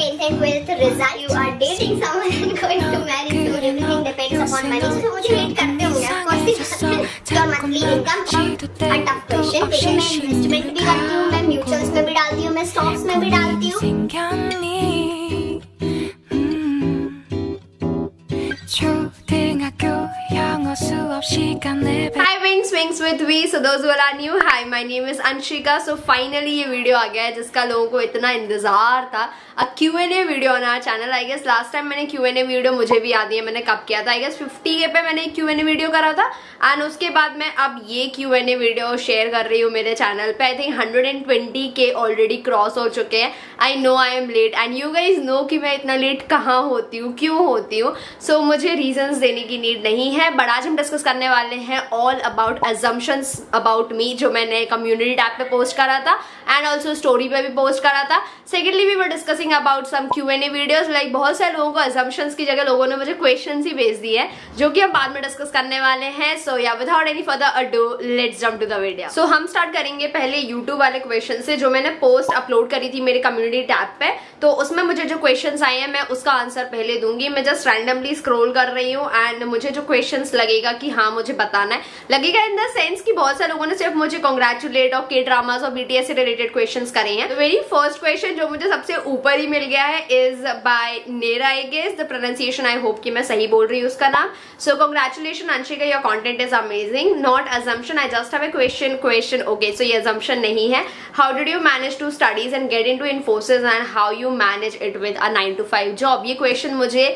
10th and 12th result, you are dating someone and going to marry, so everything depends upon money. So मुझे hate करते होंगे, of course ही करते हैं. Your monthly income, a tough question. देखिए मैं investment भी करती हूँ, मैं mutuals में भी डालती हूँ, मैं stocks में भी डालती हूँ. Hi Wings with V. So those who are new, hi, my name is Anshika. So finally ये वीडियो आ गया है जिसका लोगों को इतना इंतजार था. A Q&A video on our channel. I guess last time मैंने Q&A वीडियो मुझे भी याद है मैंने कब किया था. आई गेस 50K पे मैंने एक Q&A वीडियो करा था एंड उसके बाद मैं अब ये Q&A वीडियो शेयर कर रही हूँ मेरे चैनल पे. I think 120K already cross हो चुके हैं. I know I am late and you guys know कि मैं इतना लेट कहाँ होती हूँ, क्यों होती हूँ. सो मुझे रीजंस देने की नीड नहीं है, बट आज हम डिस्कस करने वाले हैं all about assumptions about me जो मैंने कम्युनिटी टैब पे पोस्ट करा था एंड ऑल्सो स्टोरी पे भी पोस्ट करा था. Secondly we were discussing about some Q&A videos. Like बहुत सारे लोगों को assumptions की जगह लोगों ने मुझे क्वेश्चन ही भेज दिए हैं जो कि हम बाद में डिस्कस करने वाले हैं. सो या without any further ado let's jump to the video. So हम स्टार्ट करेंगे पहले यूट्यूब वाले क्वेश्चन से जो मैंने पोस्ट अपलोड करी थी मेरे कम्युनिटी टैब पे. तो उसमें मुझे जो क्वेश्चन आए हैं मैं उसका आंसर पहले दूंगी. मैं जस्ट रैंडमली स्क्रॉल कर रही हूँ एंड मुझे जो क्वेश्चन लगेगा कि हाँ मुझे बताना है, लगेगा इन द सेंस कि बहुत सारे लोगों ने सिर्फ मुझे कांग्रेचुलेट और के ड्रामास और BTS से रिलेटेड क्वेश्चंस करे हैं. तो मेरी फर्स्ट क्वेश्चन जो मुझे सबसे ऊपर ही मिल गया है इज बाय नेरा. I guess the pronunciation, I hope कि मैं सही बोल रही हूँ उसका नाम. So congratulation Anshika, your content is amazing. Not assumption, I just have a question. Okay, so ये अजम्पशन नहीं है. How did you manage to studies and get into Infosys and how you manage it with a 9 to 5 job. ये question मुझे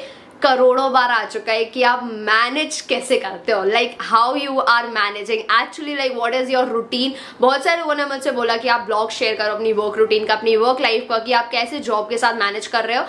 करोड़ों बार आ चुका है कि आप मैनेज कैसे करते हो, like how you are managing actually, like what is your routine. बहुत सारे लोगों ने मुझसे बोला कि आप ब्लॉग शेयर करो अपनी वर्क रूटीन का, अपनी वर्क लाइफ का, कि आप कैसे जॉब के साथ मैनेज कर रहे हो.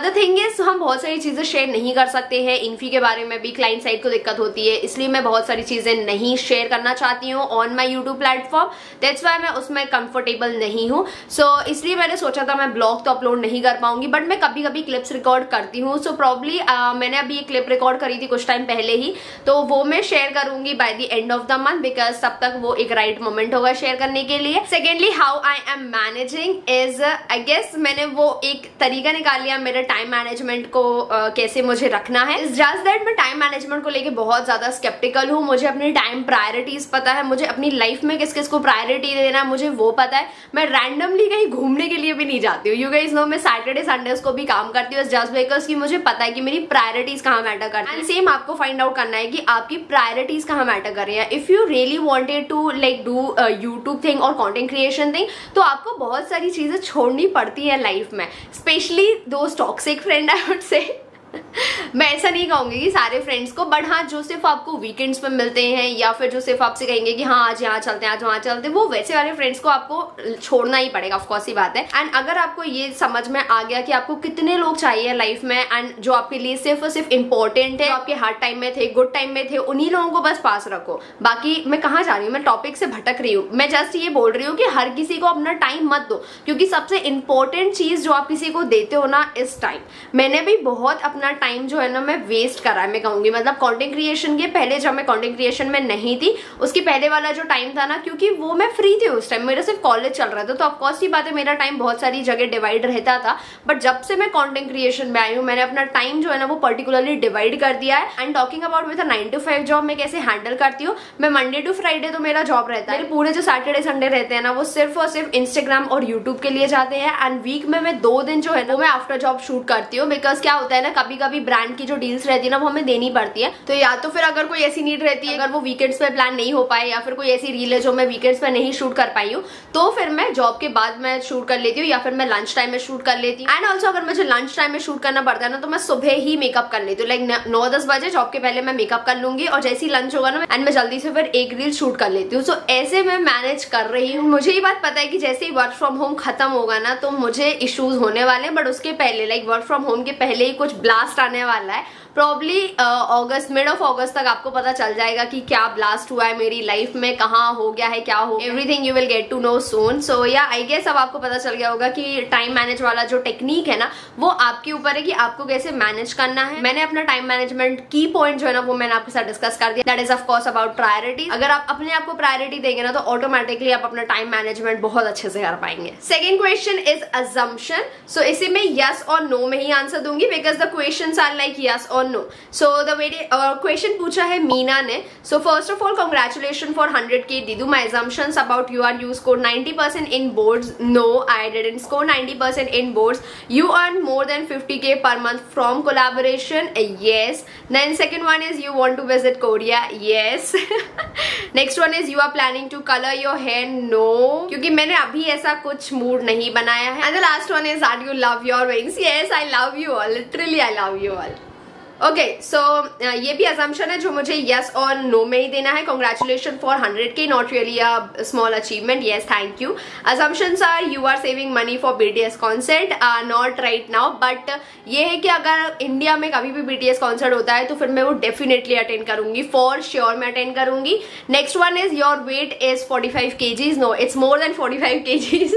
द थिंग इज हम बहुत सारी चीजें शेयर नहीं कर सकते हैं. इन्फी के बारे में भी क्लाइंट साइड को दिक्कत होती है, इसलिए मैं बहुत सारी चीजें नहीं शेयर करना चाहती हूँ on my YouTube platform. That's why मैं उसमें कंफर्टेबल नहीं हूँ. सो इसलिए मैंने सोचा था मैं ब्लॉग तो अपलोड नहीं कर पाऊंगी, बट मैं कभी कभी क्लिप्स रिकॉर्ड करती हूँ. सो प्रॉब्ली मैंने अभी एक क्लिप रिकॉर्ड करी थी कुछ टाइम पहले ही, तो वो मैं शेयर करूंगी by the end of the month, because तब तक वो एक राइट मोमेंट होगा शेयर करने के लिए. Secondly how I am managing is, I guess मैंने वो एक तरीका निकाल लिया मेरे टाइम मैनेजमेंट को कैसे मुझे रखना है. जस्ट दैट मैं टाइम मैनेजमेंट को लेके बहुत ज्यादा स्केप्टिकल हूँ. मुझे अपनी टाइम प्रायोरिटीज पता है, मुझे अपनी लाइफ में किस किस को प्रायोरिटी देना है मुझे वो पता है. मैं रैंडमली कहीं घूमने के लिए भी नहीं जाती हूँ. यू गाइस नो मैं सैटरडे संडेज को भी काम करती हूँ जस्ट बिकॉज कि मुझे पता है कि मेरी प्रायोरिटीज कहाँ मैटर करती है. एंड सेम आपको फाइंड आउट करना है कि आपकी प्रायोरिटीज कहाँ मैटर कर रही है. If you really wanted to like do YouTube thing और कंटेंट क्रिएशन थिंग, तो आपको बहुत सारी चीजें छोड़नी पड़ती है लाइफ में, specially those toxic friend I would say. मैं ऐसा नहीं कहूंगी कि सारे फ्रेंड्स को, बट हाँ जो सिर्फ आपको वीकेंड्स पे मिलते हैं या फिर जो सिर्फ आपसे कहेंगे कि हाँ आज यहाँ चलते हैं आज वहां चलते हैं, वो वैसे वाले फ्रेंड्स को आपको छोड़ना ही पड़ेगा. ऑफ कोर्स ही बात है. एंड अगर आपको ये समझ में आ गया कि आपको कितने लोग चाहिए लाइफ में एंड जो आपके लिए सिर्फ और सिर्फ इंपॉर्टेंट है, जो आपके हार्ड टाइम में थे, गुड टाइम में थे, उन्हीं लोगों को बस पास रखो. बाकी मैं कहाँ जा रही हूँ, मैं टॉपिक से भटक रही हूँ. मैं जस्ट ये बोल रही हूँ कि हर किसी को अपना टाइम मत दो, क्योंकि सबसे इंपॉर्टेंट चीज जो आप किसी को देते हो ना इस टाइम. मैंने भी बहुत अपना टाइम जो है ना मैं वेस्ट करा है मैं कहूंगी. मतलब कंटेंट क्रिएशन के पहले जब मैं कंटेंट क्रिएशन में नहीं थी उसके पहले वाला जो टाइम था ना, क्योंकि वो मैं फ्री थी उस टाइम, मेरा सिर्फ कॉलेज चल रहा था, तो ऑफकोर्स की बात है मेरा टाइम बहुत सारी जगह डिवाइड रहता था. बट जब से मैं कंटेंट क्रिएशन में आई हूँ मैंने अपना टाइम जो है ना वो पर्टिकुलरली डिवाइड कर दिया है. And talking about with 9 to 5 job मैं कैसे हैंडल करती हूँ, मैं मंडे टू फ्राइडे तो मेरा जॉब रहता है. मेरे पूरे जो सैटरडे संडे रहते हैं ना वो सिर्फ और सिर्फ इंस्टाग्राम और यूट्यूब के लिए जाते हैं. एंड वीक में मैं 2 दिन जो है ना वो मैं आफ्टर जॉब शूट करती हूँ, बिकॉज क्या होता है ना कभी कभी ब्रांड की जो डील्स रहती है ना वो हमें देनी पड़ती है. तो या तो फिर अगर कोई ऐसी नीड रहती है, अगर वो वीकेंड्स पे प्लान नहीं हो पाए या फिर कोई ऐसी रील है जो मैं वीकेंड्स पे नहीं शूट कर पाई हूँ, तो फिर मैं जॉब के बाद मैं शूट कर लेती हूँ या फिर मैं लंच टाइम में शूट कर लेती हूँ. एंड ऑल्सो अगर मुझे लंच टाइम में शूट करना पड़ता है ना तो मैं सुबह ही मेकअप कर लेती हूँ. लाइक 9-10 बजे जॉब के पहले मैं मेकअप कर लूंगी और जैसे ही लंच होगा ना एंड मैं जल्दी से फिर एक रील शूट कर लेती हूँ. सो ऐसे मैं मैनेज कर रही हूँ. मुझे ये बात पता है कि जैसे ही वर्क फ्रॉम होम खत्म होगा ना तो मुझे इश्यूज होने वाले हैं, बट उसके पहले लाइक वर्क फ्रॉम होम के पहले ही कुछ ब्लास्ट आने वाला है, प्रॉब्ली अगस्त, मिड ऑफ अगस्त तक आपको पता चल जाएगा कि क्या ब्लास्ट हुआ है मेरी लाइफ में, कहाँ हो गया है, क्या हो, everything you will get to know soon. So yeah I guess अब आपको पता चल गया होगा कि टाइम मैनेज वाला जो टेक्निक है ना, वो आपके ऊपर है कि आपको कैसे मैनेज करना है. मैंने अपना टाइम मैनेजमेंट की पॉइंट जो है ना वो मैंने आपके साथ डिस्कस कर दिया. That is of course about priority. अगर आप अपने आप को प्रायोरिटी देंगे ना तो ऑटोमेटिकली आप अपना टाइम मैनेजमेंट बहुत अच्छे से कर पाएंगे. Second question is assumption. So इसे मैं यस और नो में ही आंसर दूंगी because the questions are like yes और no. So the way question पूछा है मीना ने. So first of all congratulation for 100K Didu. My assumptions about you scored 90% in boards. No, I didn't score 90% in boards. You earn more than 50K per month from collaboration. Yes. Then second one is you want to visit Korea. Yes. Next one is you are planning to color your hair. No, क्योंकि मैंने अभी ऐसा कुछ mood नहीं बनाया है. And the last one is that you love your wings. Yes, I love you all. Literally, I love you all. Okay so ये भी असम्पशन है जो मुझे यस और नो में ही देना है. Congratulation for 100K, not really a small achievement. Yes, thank you. Assumptions are you are saving money for BTS concert. Not right now, but ये है कि अगर इंडिया में कभी भी BTS कॉन्सर्ट होता है तो फिर मैं वो डेफिनेटली अटेंड करूंगी, फॉर श्योर मैं अटेंड करूंगी. Next one is your weight is 45 kgs. No, it's more than 45 kgs.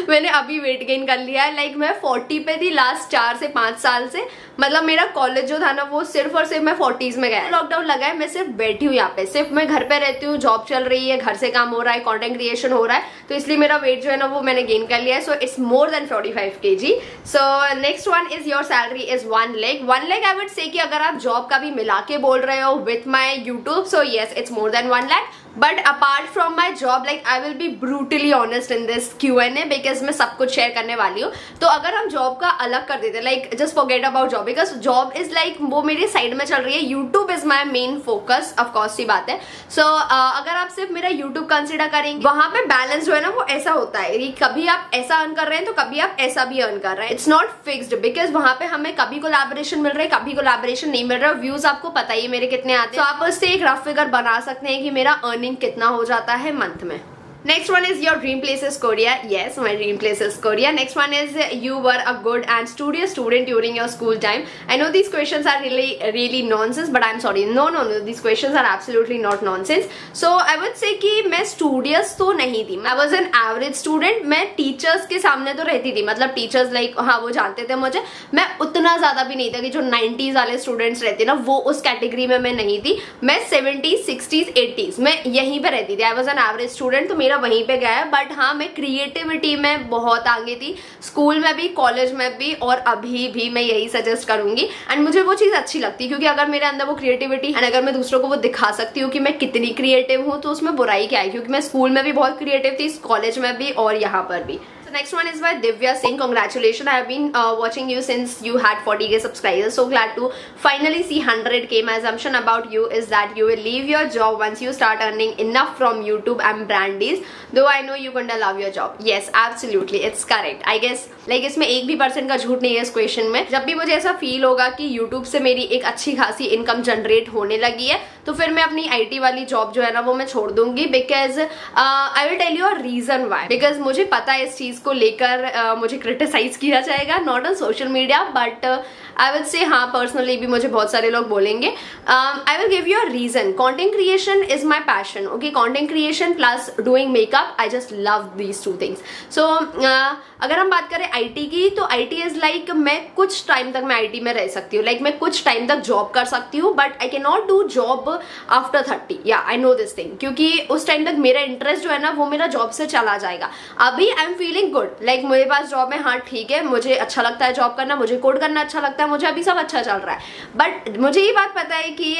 मैंने अभी वेट गेन कर लिया है. लाइक मैं 40 पे थी लास्ट 4 से 5 साल से. मतलब मेरा कॉलेज जो था ना वो सिर्फ और सिर्फ मैं 40s में गया. लॉकडाउन लगा है, मैं सिर्फ बैठी हूँ यहाँ पे, सिर्फ मैं घर पे रहती हूँ, जॉब चल रही है, घर से काम हो रहा है, कंटेंट क्रिएशन हो रहा है, तो इसलिए मेरा वेट जो है ना वो मैंने गेन कर लिया है. So it's more than 45 kg. So next one is your salary is 1 lakh. 1 lakh I would say कि अगर आप जॉब का भी मिला के बोल रहे हो with my YouTube, so yes it's more then 1 lakh. But apart from my job, like I will be brutally honest in this Q&A because मैं सब कुछ शेयर करने वाली हूँ. तो अगर हम जॉब का अलग कर देते, like just forget about job, because job is like वो मेरी साइड में चल रही है, YouTube is my main focus. Of course ये बात है. सो अगर आप सिर्फ मेरा यूट्यूब कंसिडर करेंगे, वहां पे बैलेंस जो है ना वो ऐसा होता है कि कभी आप ऐसा अर्न कर रहे हैं तो कभी आप ऐसा भी अर्न कर रहे हैं. इट्स नॉट फिक्स्ड बिकॉज वहां पे हमें कभी कोलैबोरेशन मिल रहा है, कभी कोलैबोरेशन नहीं मिल रहा है. व्यूज आपको पता ही है मेरे कितने आते हैं, तो आप उससे एक रफ फिगर बना सकते हैं कि मेरा अर्निंग कितना हो जाता है मंथ में. Next one is your dream place is Korea. Yes, my dream place is Korea. Next one is you were a good and studious student during your school time. I know these questions are really nonsense, but I'm sorry. No, these questions are absolutely not nonsense. So I would say कि मैं studious तो नहीं थी. I was an average student. मैं teachers के सामने तो रहती थी, मतलब teachers like हाँ वो जानते थे मुझे. मैं उतना ज्यादा भी नहीं था कि जो 90s वाले students रहते ना, वो उस कैटेगरी में मैं नहीं थी. मैं 70s, 60s, 80s मैं यहीं पे रहती थी. I was an average student, तो मेरा वहीं पे गया है. बट हाँ, मैं क्रिएटिविटी में बहुत आगे थी, स्कूल में भी, कॉलेज में भी, और अभी भी मैं यही सजेस्ट करूंगी. एंड मुझे वो चीज अच्छी लगती है क्योंकि अगर मेरे अंदर वो क्रिएटिविटी एंड अगर मैं दूसरों को वो दिखा सकती हूँ कि मैं कितनी क्रिएटिव हूँ, तो उसमें बुराई क्या है, क्योंकि मैं स्कूल में भी बहुत क्रिएटिव थी, कॉलेज में भी और यहाँ पर भी. So next one is by Divya Singh. Congratulations, I have been watching you since you had 40K subscribers. So glad to finally see 100K. My assumption about you is that you will leave your job once you start earning enough from YouTube and brand deals. Though I know you gonna love your job. Yes, absolutely, it's correct. I guess like इसमें 1% का झूठ नहीं है इस question में. जब भी मुझे ऐसा फील होगा कि YouTube से मेरी एक अच्छी खासी इनकम जनरेट होने लगी है, तो फिर मैं अपनी IT वाली जॉब जो है ना वो मैं छोड़ दूंगी. Because I will tell you a reason why. Because मुझे पता है इस चीज को लेकर मुझे क्रिटिसाइज किया जाएगा, not on social media but I will say हाँ पर्सनली भी मुझे बहुत सारे लोग बोलेंगे. I will give you a reason. Content creation is my passion. Okay, content creation plus doing makeup, I just love these two things. So अगर हम बात करें IT की, तो IT इज लाइक मैं कुछ टाइम तक मैं IT में रह सकती हूँ, लाइक मैं कुछ टाइम तक जॉब कर सकती हूँ, but I can not do job after 30. या आई नो दिस थिंग, क्योंकि उस टाइम तक मेरा इंटरेस्ट जो है ना वो मेरा जॉब से चला जाएगा. अभी I am feeling good, like मेरे पास जॉब है, हाँ ठीक है, मुझे अच्छा लगता है जॉब करना, मुझे कोड करना अच्छा लगता है, मुझे अभी सब अच्छा चल रहा है. बट मुझे ये बात पता है कि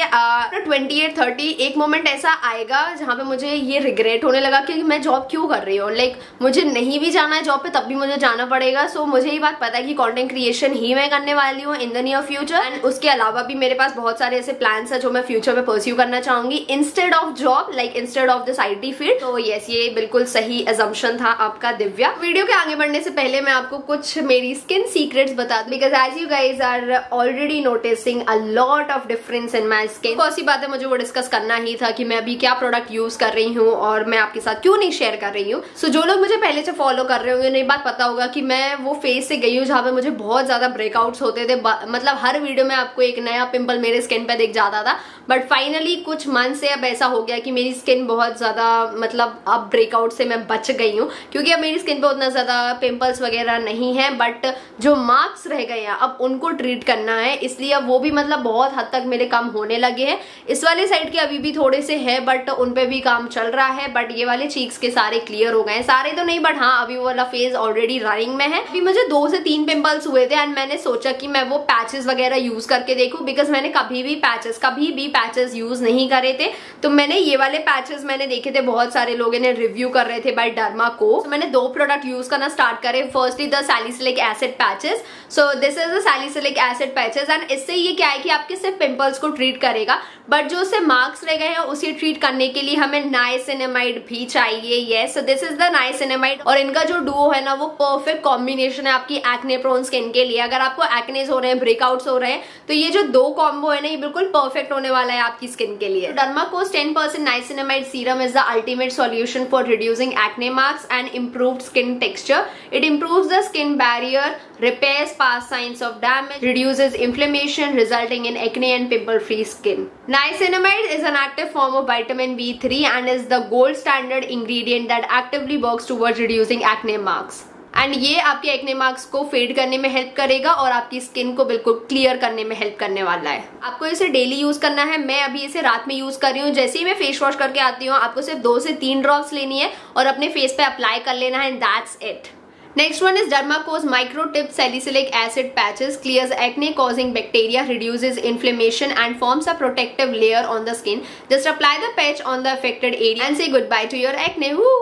28-30 एक मोमेंट ऐसा आएगा जहां पे मुझे ये रिग्रेट होने लगा कि मैं जॉब क्यों कर रही हूँ. लाइक मुझे नहीं भी जाना है जॉब पे तब भी मुझे जाना पड़ेगा. सो मुझे ये बात पता है कि कंटेंट क्रिएशन ही मैं करने वाली हूँ in the near future. And उसके अलावा भी मेरे पास बहुत सारे ऐसे प्लान्स है जो मैं फ्यूचर में परस्यू करना चाहूंगी instead of job, like instead of this IT field. तो यस, ये बिल्कुल सही असम्पशन था आपका दिव्या. वीडियो वीडियो के आगे बढ़ने से पहले मैं आपको कुछ मेरी स्किन सीक्रेट्स बता दूं, because as you guys are already noticing a lot of difference in my skin. बहुत सी बातें मुझे वो डिस्कस करना ही था कि मैं अभी क्या प्रोडक्ट यूज कर रही हूँ और मैं आपके साथ क्यों नहीं शेयर कर रही हूँ। सो जो लोग मुझे पहले से फॉलो कर रहे होंगे उन्हें बात पता होगा कि मैं वो फेज से गई हूँ जहाँ पे मुझे बहुत ज्यादा ब्रेकआउट्स होते थे। मतलब हर वीडियो में आपको एक नया पिंपल मेरे स्किन पे दिख जाता था, बट फाइनली कुछ मंथ से अब ऐसा हो गया कि मेरी स्किन बहुत ज्यादा मतलब अब ब्रेकआउट से मैं बच गई हूँ, क्योंकि अब मेरी स्किन पे उतना ज्यादा पिंपल्स वगैरह नहीं है, बट जो मार्क्स रह गए हैं अब उनको ट्रीट करना है, इसलिए अब वो भी मतलब बहुत हद तक मेरे कम होने लगे हैं। इस वाले साइड के अभी भी थोड़े से है बट उन पे भी काम चल रहा है, बट ये वाले चीक्स के सारे क्लियर हो गए हैं। सारे तो नहीं, बट हाँ अभी वो वाला फेज ऑलरेडी रनिंग में है। अभी मुझे 2 से 3 पिंपल्स हुए थे एंड मैंने सोचा कि मैं वो पैचेस वगैरह यूज करके देखूं, बिकॉज मैंने कभी भी पैचेस यूज नहीं करे थे। तो मैंने ये वाले पैचेस मैंने देखे थे, बहुत सारे लोगों ने रिव्यू कर रहे थे बाय डर्मा को। तो मैंने 2 प्रोडक्ट यूज करना स्टार्ट करे। Firstly the salicylic acid patches. So this is the salicylic acid patches and इससे ये क्या है कि आपके सिर्फ पिंपल्स को ट्रीट करेगा, बट जो उससे मार्क्स रह गए हैं उसे ट्रीट करने के लिए हमें नाइसिनामाइड भी चाहिए। Yes, so this is the niacinamide और इनका जो डुओ है ना वो परफेक्ट कॉम्बिनेशन है आपकी एक्ने प्रोन स्किन के लिए। अगर आपको एक्नेस हो रहे हैं, ब्रेकआउट्स हो रहे हैं, तो ये जो 2 कॉम्बो है ना ये बिल्कुल परफेक्ट होने वाला है आपकी स्किन के लिए। डर्माकोस 10% niacinamide serum is the ultimate solution for reducing acne marks and improved skin texture. It improves the skin barrier, repairs past signs of damage, reduces inflammation resulting in acne and pimple-free skin. Niacinamide is an active form of vitamin B3 and is the gold standard ingredient that actively works towards reducing acne marks. And ये आपके acne marks को fade करने में help करेगा और आपकी skin को बिल्कुल क्लियर करने में हेल्प करने वाला है। आपको इसे डेली यूज करना है। मैं अभी इसे रात में यूज कर रही हूँ। जैसे ही मैं फेस वॉश करके आती हूँ आपको सिर्फ 2 से 3 ड्रॉप्स लेनी है और अपने फेस पे अप्लाई कर लेना है, that's it. Next one is Dermaco's Micro Tip Salicylic Acid Patches. Clears acne causing bacteria, reduces inflammation and forms a protective layer on the skin. Just apply the patch on the affected area and say goodbye to your acne. Woo!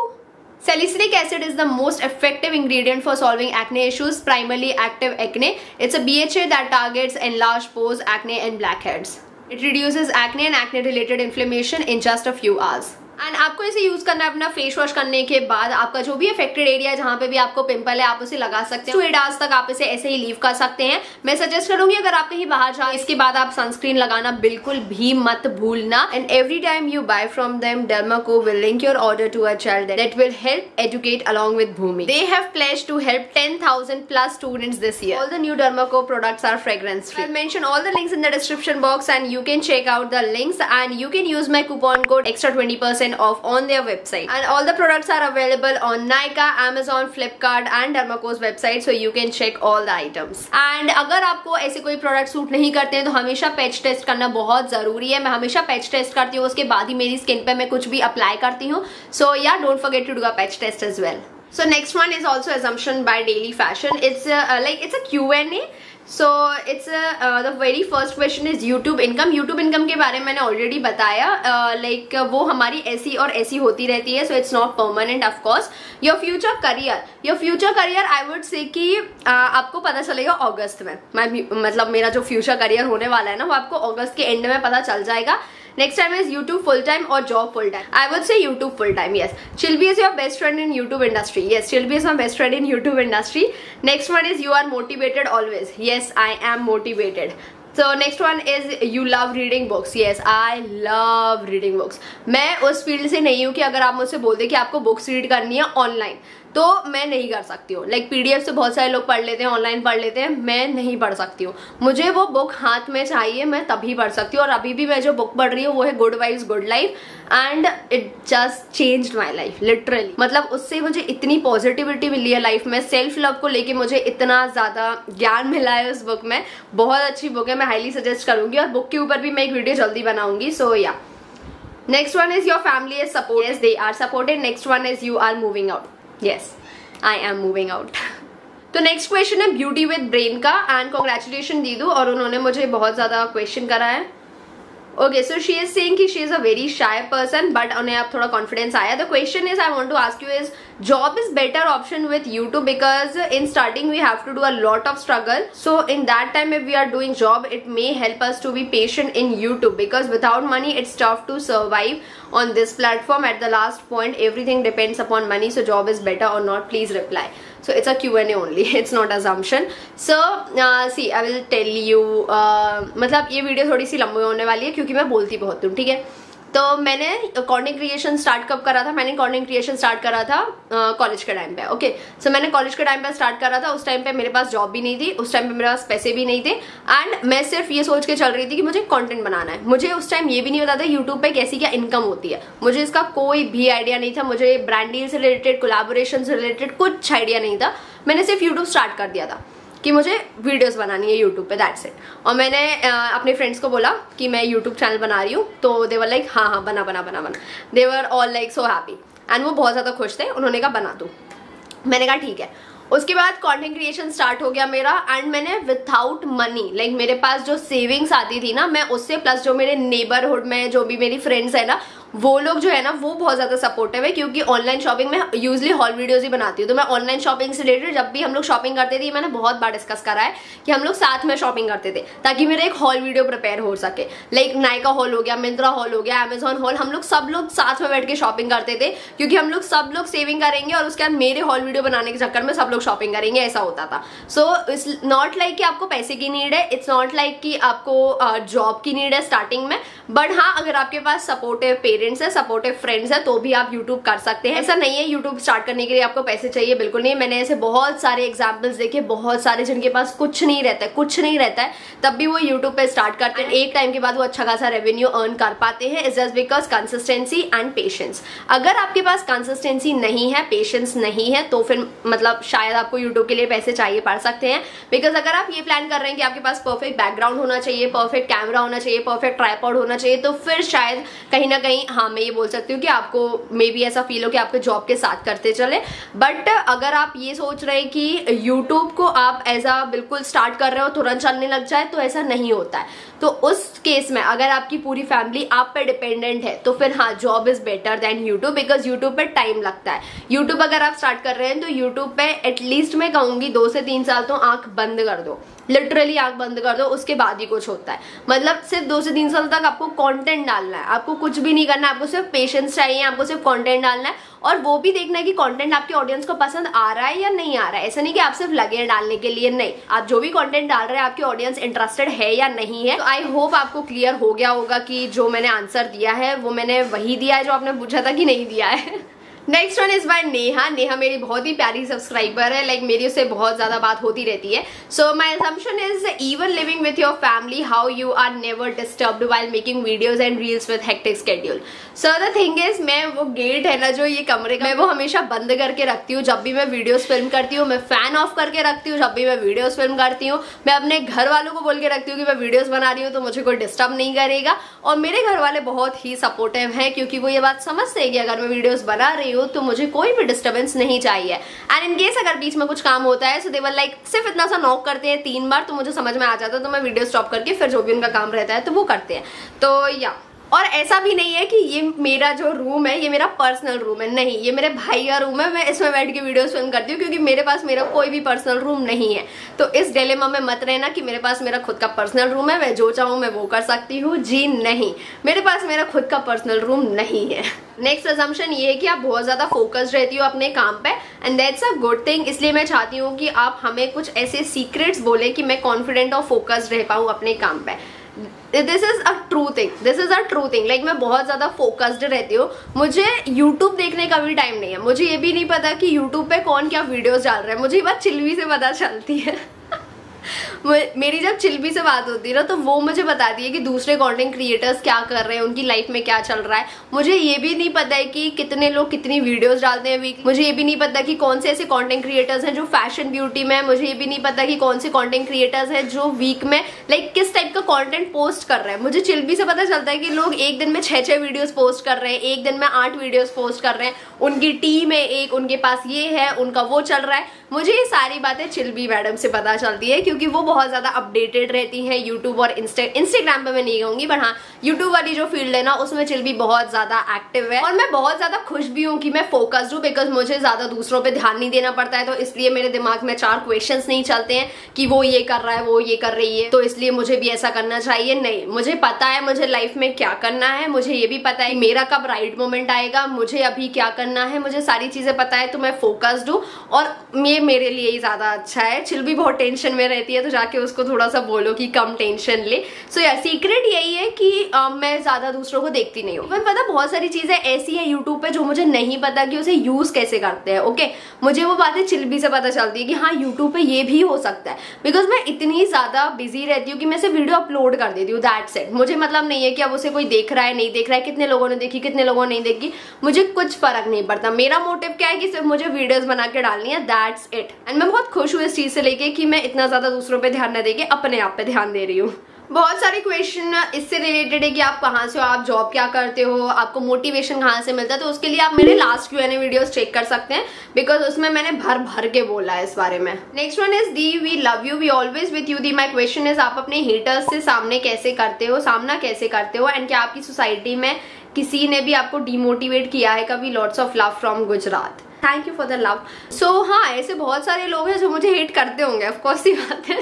Salicylic acid is the most effective ingredient for solving acne issues, primarily active acne. It's a BHA that targets enlarged pores, acne and blackheads. It reduces acne and acne related inflammation in just a few hours. And आपको इसे use करना है अपना face wash करने के बाद। आपका जो भी अफेक्टेड एरिया है जहां पे भी आपको पिंपल है आप उसे लगा सकते हैं। 2 आवर्स तक आप इसे ऐसे ही लीव कर सकते हैं। मैं सजेस्ट करूंगी अगर आप कहीं बाहर जाए इसके बाद आप सनस्क्रीन लगाना बिल्कुल भी मत भूलना। And every time you buy from them Dermaco will link your order to a child that will help educate along with Bhumi. They have pledged to help 10,000 plus students this year. All the new Dermaco products are fragrance free. I'll mention all the links in the description box and you can check out the links and you can use my coupon code extra 20% off on their website. And all the products are available on Nykaa, Amazon, Flipkart and Dermaco's website, so you can check all the items. And अगर आपको ऐसे कोई product suit नहीं करते हैं तो हमेशा patch test करना बहुत जरूरी है। मैं हमेशा पैच टेस्ट करती हूँ, उसके बाद ही मेरी स्किन पे मैं कुछ भी अप्लाई करती हूँ। So yeah, don't forget to do a patch test as well. So next one is also assumption by Daily Fashion. It's it's a Q&A. So it's the very first question is YouTube income. YouTube income के बारे में मैंने already बताया। वो हमारी ऐसी और ऐसी होती रहती है, so it's not permanent of course. Your future career I would say कि आपको पता चलेगा अगस्त में। मतलब मेरा जो फ्यूचर करियर होने वाला है ना वो आपको अगस्त के एंड में पता चल जाएगा। Next time is YouTube full time or job full time. I would say YouTube full time. Yes. Chilby is your best friend in YouTube industry. Yes, Chilby is my best friend in YouTube industry. Next one is you are motivated always. Yes, I am motivated. So next one is you love reading books. Yes, I love reading books. मैं उस field से नहीं हूँ कि अगर आप मुझसे बोल दे कि आपको बुक्स रीड करनी है ऑनलाइन तो मैं नहीं कर सकती हूँ। लाइक पीडीएफ से बहुत सारे लोग पढ़ लेते हैं, ऑनलाइन पढ़ लेते हैं, मैं नहीं पढ़ सकती हूँ। मुझे वो बुक हाथ में चाहिए, मैं तभी पढ़ सकती हूँ। और अभी भी मैं जो बुक पढ़ रही हूँ वो है good vibes good life and it just changed my life literally. मतलब उससे मुझे इतनी पॉजिटिविटी मिली है लाइफ में, सेल्फ लव को लेके मुझे इतना ज्यादा ज्ञान मिला है उस बुक में। बहुत अच्छी बुक है, मैं हाईली सजेस्ट करूंगी और बुक के ऊपर भी मैं एक वीडियो जल्दी बनाऊंगी। So yeah next one is your family is support. Yes, they are supported. Next one is you are moving out. Yes, I am moving out. तो नेक्स्ट क्वेश्चन है ब्यूटी विद ब्रेन का and congratulation दीदू, और उन्होंने मुझे बहुत ज्यादा question करा है। Okay, so she is saying कि she is a very shy person, but उन्हें अब थोड़ा confidence आया। The question is I want to ask you is job is better option with YouTube because in starting we have to do a lot of struggle. So in that time if we are doing job, it may help us to be patient in YouTube because without money it's tough to survive on this platform. At the last point everything depends upon money. So job is better or not? Please reply. so it's a Q&A only, it's not assumption. So see I will tell you, मतलब ये video थोड़ी सी लंबी होने वाली है क्योंकि मैं बोलती बहुत हूँ, ठीक है। तो मैंने कंटेंट क्रिएशन स्टार्ट कब करा था? मैंने कंटेंट क्रिएशन स्टार्ट करा था कॉलेज के टाइम पे, ओके। सो मैंने कॉलेज के टाइम पे स्टार्ट करा था। उस टाइम पे मेरे पास जॉब भी नहीं थी, उस टाइम पे मेरे पास पैसे भी नहीं थे, एंड मैं सिर्फ ये सोच के चल रही थी कि मुझे कंटेंट बनाना है। मुझे उस टाइम ये भी नहीं पता था यूट्यूब पे कैसी क्या इनकम होती है, मुझे इसका कोई भी आइडिया नहीं था। मुझे ब्रांड डील से रिलेटेड, कोलैबोरेशन से रिलेटेड कुछ आइडिया नहीं था। मैंने सिर्फ यूट्यूब स्टार्ट कर दिया था कि मुझे वीडियोस बनानी है यूट्यूब पे, दैट्स इट। और मैंने अपने फ्रेंड्स को बोला कि मैं यूट्यूब चैनल बना रही हूँ, तो दे वर लाइक हाँ बना बना बना बना। They were all like so happy, and वो बहुत ज़्यादा खुश थे। उन्होंने कहा बना दो, मैंने कहा ठीक है। उसके बाद कंटेंट क्रिएशन स्टार्ट हो गया मेरा, एंड मैंने विदाउट मनी, लाइक मेरे पास जो सेविंग्स आती थी ना, मैं उससे प्लस जो मेरे नेबरहुड में जो भी मेरी फ्रेंड्स है ना, वो लोग जो है ना वो बहुत ज्यादा सपोर्टिव है, क्योंकि ऑनलाइन शॉपिंग में यूजली हॉल वीडियोस ही बनाती हूँ। तो मैं ऑनलाइन शॉपिंग से रिलेटेड जब भी हम लोग शॉपिंग करते थे, मैंने बहुत बार डिस्कस करा है कि हम लोग साथ में शॉपिंग करते थे ताकि मेरा एक हॉल वीडियो प्रिपेयर हो सके। लाइक नायका हॉल हो गया, मिंत्रा हॉल हो गया, अमेजॉन हॉल, हम लोग सब लोग साथ में बैठ के शॉपिंग करते थे, क्योंकि हम लोग सब लोग सेविंग करेंगे और उसके बाद मेरे हॉल वीडियो बनाने के चक्कर में सब लोग शॉपिंग करेंगे, ऐसा होता था। सो इट्स नॉट लाइक कि आपको पैसे की नीड है, इट्स नॉट लाइक कि आपको जॉब की नीड है स्टार्टिंग में, बट हाँ अगर आपके पास सपोर्टिव पेरेंट्स है, सपोर्टिव फ्रेंड्स है, तो भी आप यूट्यूब कर सकते हैं। ऐसा नहीं है यूट्यूब स्टार्ट करने के लिए आपको पैसे चाहिए, बिल्कुल नहीं। मैंने ऐसे बहुत सारे एग्जांपल्स देखे, बहुत सारे जिनके पास कुछ नहीं रहता है तब भी वो यूट्यूब पे स्टार्ट करते हैं। एक टाइम के बाद वो अच्छा खासा रेवेन्यू अर्न कर पाते हैं। It's just because consistency and patience. अगर आपके पास कंसिस्टेंसी नहीं है, पेशेंस नहीं है, तो फिर मतलब शायद आपको यूट्यूब के लिए पैसे चाहिए पड़ सकते हैं। बिकॉज अगर आप ये प्लान कर रहे हैं कि आपके पास परफेक्ट बैकग्राउंड होना चाहिए, परफेक्ट कैमरा होना चाहिए, परफेक्ट ट्राइपॉड होना चाहिए, तो फिर शायद कहीं ना कहीं हाँ मैं ये बोल सकती हूँ कि आपको मे बी ऐसा फील हो कि आपके जॉब के साथ करते चले। बट अगर आप ये सोच रहे हैं कि यूट्यूब को आप ऐसा बिल्कुल स्टार्ट कर रहे हो तुरंत चलने लग जाए, तो ऐसा नहीं होता है। तो उस केस में अगर आपकी पूरी फैमिली आप पे डिपेंडेंट है, तो फिर हाँ job is better than YouTube, because YouTube पे टाइम लगता है। यूट्यूब अगर आप स्टार्ट कर रहे हैं तो यूट्यूब पे एटलीस्ट मैं कहूंगी 2 से 3 साल तो आंख बंद कर दो, लिटरली आंख बंद कर दो, उसके बाद ही कुछ होता है। मतलब सिर्फ 2 से 3 साल तक आपको कंटेंट डालना है, आपको कुछ भी नहीं करना है, आपको सिर्फ पेशेंस चाहिए, आपको सिर्फ कंटेंट डालना है, और वो भी देखना है कि कंटेंट आपके ऑडियंस को पसंद आ रहा है या नहीं आ रहा है। ऐसा नहीं कि आप सिर्फ लगे हैं डालने के लिए, नहीं, आप जो भी कंटेंट डाल रहे हैं आपकी ऑडियंस इंटरेस्टेड है या नहीं है। तो आई होप आपको क्लियर हो गया होगा कि जो मैंने आंसर दिया है वो मैंने वही दिया है जो आपने पूछा था कि नहीं दिया है। Next one is by Neha. Neha मेरी बहुत ही प्यारी सब्सक्राइबर है, लाइक मेरी उससे बहुत ज्यादा बात होती रहती है। So my assumption is even living with your family how you are never disturbed while making videos and reels with hectic schedule. So the thing is, मैं वो गेट है ना जो ये कमरे का, मैं वो हमेशा बंद करके रखती हूँ जब भी मैं वीडियोस फिल्म करती हूँ। मैं फैन ऑफ करके रखती हूँ जब भी मैं वीडियोस फिल्म करती हूँ। मैं अपने घर वालों को बोल के रखती हूँ कि मैं वीडियोस बना रही हूँ तो मुझे कोई डिस्टर्ब नहीं करेगा। और मेरे घर वाले बहुत ही सपोर्टिव हैं, क्योंकि वो ये बात समझते हैं कि अगर मैं वीडियोस बना रही हूँ तो मुझे कोई भी डिस्टर्बेंस नहीं चाहिए। एंड इन केस अगर बीच में कुछ काम होता है, सो दे वर लाइक सिर्फ इतना सा नॉक करते हैं 3 बार, तो मुझे समझ में आ जाता है, तो मैं वीडियो स्टॉप करके फिर जो भी उनका काम रहता है तो वो करते हैं। तो या और ऐसा भी नहीं है कि ये मेरा जो रूम है ये मेरा पर्सनल रूम है, नहीं, ये मेरे भाई का रूम है। मैं इसमें बैठ के वीडियोस फिल्म करती हूँ क्योंकि मेरे पास मेरा कोई भी पर्सनल रूम नहीं है। तो इस डिलेमा में मत रहना कि मेरे पास मेरा खुद का पर्सनल रूम है, मैं जो चाहूँ मैं वो कर सकती हूँ। जी नहीं, मेरे पास मेरा खुद का पर्सनल रूम नहीं है। नेक्स्ट असम्पशन ये है कि आप बहुत ज्यादा फोकस्ड रहती हो अपने काम पे, and that's a good thing. इसलिए मैं चाहती हूँ कि आप हमें कुछ ऐसे सीक्रेट्स बोले कि मैं कॉन्फिडेंट और फोकस्ड रह पाऊँ अपने काम पे। This is a true thing, like मैं बहुत ज्यादा फोकस्ड रहती हूँ। मुझे YouTube देखने का भी टाइम नहीं है, मुझे ये भी नहीं पता कि YouTube पे कौन क्या वीडियोस डाल रहा है, मुझे ये बात चिल्वी से पता चलती है। मेरी जब चिल्बी से बात होती है ना, तो वो मुझे बताती है कि दूसरे कंटेंट क्रिएटर्स क्या कर रहे हैं, उनकी लाइफ में क्या चल रहा है। मुझे ये भी नहीं पता है कि कितने लोग कितनी वीडियोस डालते हैं वीक। मुझे ये भी नहीं पता कि कौन से ऐसे कंटेंट क्रिएटर्स हैं जो फैशन ब्यूटी में है। मुझे ये भी नहीं पता कि कौन से कंटेंट क्रिएटर्स हैं जो वीक में लाइक किस टाइप का कंटेंट पोस्ट कर रहे हैं। मुझे चिल्बी से पता चलता है कि लोग एक दिन में 6 वीडियोस पोस्ट कर रहे हैं, एक दिन में 8 वीडियोस पोस्ट कर रहे हैं, उनकी टीम है एक, उनके पास ये है, उनका वो चल रहा है। मुझे ये सारी बातें चिल्बी मैडम से पता चलती है, क्योंकि क्योंकि वो बहुत ज्यादा अपडेटेड रहती हैं यूट्यूब और इंस्टाग्राम पे मैं नहीं कहूंगी, बट हाँ यूट्यूब वाली जो फील्ड है ना उसमें चिल्बी बहुत ज्यादा एक्टिव है। और मैं बहुत ज्यादा खुश भी हूँ कि मैं फोकस्ड हूँ, बिकॉज मुझे ज्यादा दूसरों पे ध्यान नहीं देना पड़ता है। तो इसलिए मेरे दिमाग में 4 क्वेश्चंस नहीं चलते हैं कि वो ये कर रहा है, वो ये कर रही है, तो इसलिए मुझे भी ऐसा करना चाहिए। नहीं, मुझे पता है मुझे लाइफ में क्या करना है, मुझे ये भी पता है मेरा कब राइट मोमेंट आएगा, मुझे अभी क्या करना है, मुझे सारी चीजें पता है। तो मैं फोकस्ड हूँ और ये मेरे लिए ही ज्यादा अच्छा है। चिल्बी बहुत टेंशन में रहती है, तो जाके उसको थोड़ा सा बोलो कि कम टेंशन ले। सो यार सीक्रेट यही है कि मैं ज्यादा दूसरों को देखती नहीं हूँ। पता बहुत सारी चीजें ऐसी है यूट्यूब पे जो मुझे नहीं पता कि उसे यूज कैसे करते हैं। ओके, मुझे वो बातें चिल्बी से पता चलती है कि हाँ यूट्यूब पे ये भी हो सकता है, बिकॉज मैं इतनी ज्यादा बिजी रहती हूँ कि मैं सिर्फ वीडियो अपलोड कर देती हूँ, दैट्स इट। मुझे मतलब नहीं है कि अब उसे कोई देख रहा है नहीं देख रहा है, कितने लोगों ने देखी कितने लोगों ने नहीं देखी, मुझे कुछ फर्क नहीं पड़ता। मेरा मोटिव क्या है कि सिर्फ मुझे वीडियोस बना के डालनी है, दैट्स इट। एंड मैं बहुत खुश हूँ इस चीज से लेके कि मैं इतना ज्यादा दूसरों पे ध्यान न देके अपने आप पे ध्यान दे रही हूँ। बहुत सारे क्वेश्चन इससे रिलेटेड है कि आप कहाँ से हो, आप जॉब क्या करते हो, आपको मोटिवेशन कहाँ से मिलता है। तो उसके लिए आप मेरे लास्ट Q&A वीडियोस चेक कर सकते हैं, बिकॉज उसमें मैंने भर भर के बोला है इस बारे में। नेक्स्ट वन इज दी, we love you, we always with you. दी माई क्वेश्चन इज, आप अपने हेटर्स से सामना कैसे करते हो एंड क्या आपकी सोसाइटी में किसी ने भी आपको डिमोटिवेट किया है कभी? Lots of love from Gujarat. Thank you for the love. So हाँ, ऐसे बहुत सारे लोग हैं जो मुझे हेट करते होंगे, ऑफकोर्स सी बात है,